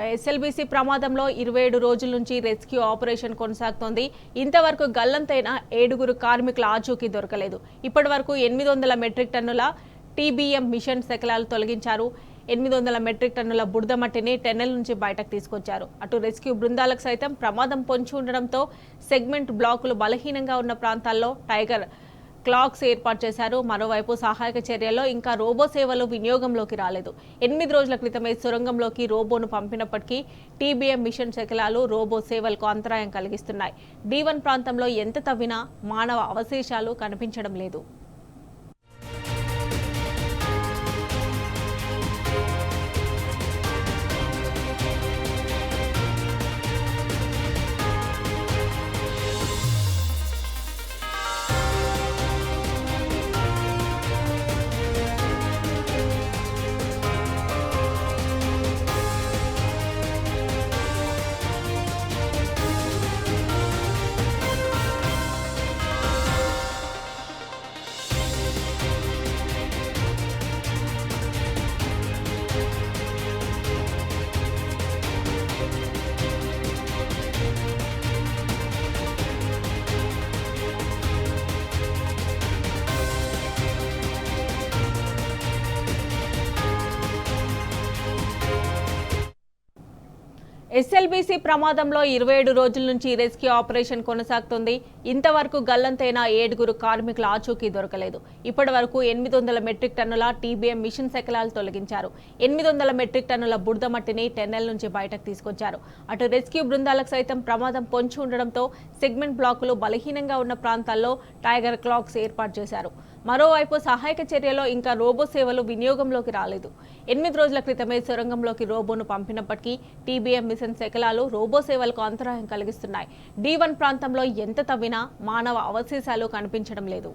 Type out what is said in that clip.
SLBC ప్రమాదంలో 27 రోజుల నుంచి రెస్క్యూ ఆపరేషన్ కొనసాగుతోంది. ఇంతవరకు గల్లంతైన 7 కార్మికుల ఆచూకీ దొరకలేదు. ఇప్పటివరకు 800 మెట్రిక్ టన్నుల టీబీఎం మిషన్ శకలాలు తొలగించారు. 800 మెట్రిక్ టన్నుల బురద మట్టిని టెన్నెల్ నుంచి బయటకు తీసుకొచ్చారు. అటు రెస్క్యూ బృందాలకు సైతం ప్రమాదం పొంచి ఉండడంతో సెగ్మెంట్ బ్లాకులు బలహీనంగా ఉన్న ప్రాంతాల్లో టైగర్ క్లాక్స్ ఏర్పాటు చేశారు. మరోవైపు సహాయక చర్యల్లో ఇంకా రోబో సేవలు వినియోగంలోకి రాలేదు. 8 రోజుల క్రితమే సొరంగంలోకి రోబోను పంపినప్పటికీ టీబీఎం మిషన్ శకలాలు రోబో సేవలకు అంతరాయం కలిగిస్తున్నాయి. D1 ప్రాంతంలో ఎంత తవ్వినా మానవ అవశేషాలు కనిపించడం లేదు. ఎస్ఎల్బీసీ ప్రమాదంలో 27 రోజుల నుంచి రెస్క్యూ ఆపరేషన్ కొనసాగుతోంది. ఇంతవరకు గల్లంతైన 7 కార్మికుల ఆచూకీ దొరకలేదు. ఇప్పటివరకు 800 మెట్రిక్ టన్నుల టీబీఎం మిషన్ శకలాలు తొలగించారు. 800 మెట్రిక్ టన్నుల బురద మట్టిని టెన్నెల్ నుంచి బయటకు తీసుకొచ్చారు. అటు రెస్క్యూ బృందాలకు సైతం ప్రమాదం పొంచి ఉండడంతో సెగ్మెంట్ బ్లాకులు బలహీనంగా ఉన్న ప్రాంతాల్లో టైగర్ క్లాక్స్ ఏర్పాటు చేశారు. మరోవైపు సహాయక చర్యలో ఇంకా రోబో సేవలు వినియోగంలోకి రాలేదు. 8 రోజుల క్రితమే సొరంగంలోకి రోబోను పంపినప్పటికీ టీబీఎం మిషన్ శకలాలు రోబో సేవలకు అంతరాయం కలిగిస్తున్నాయి. D1 ప్రాంతంలో ఎంత తవ్వినా మానవ అవశేషాలు కనిపించడం లేదు.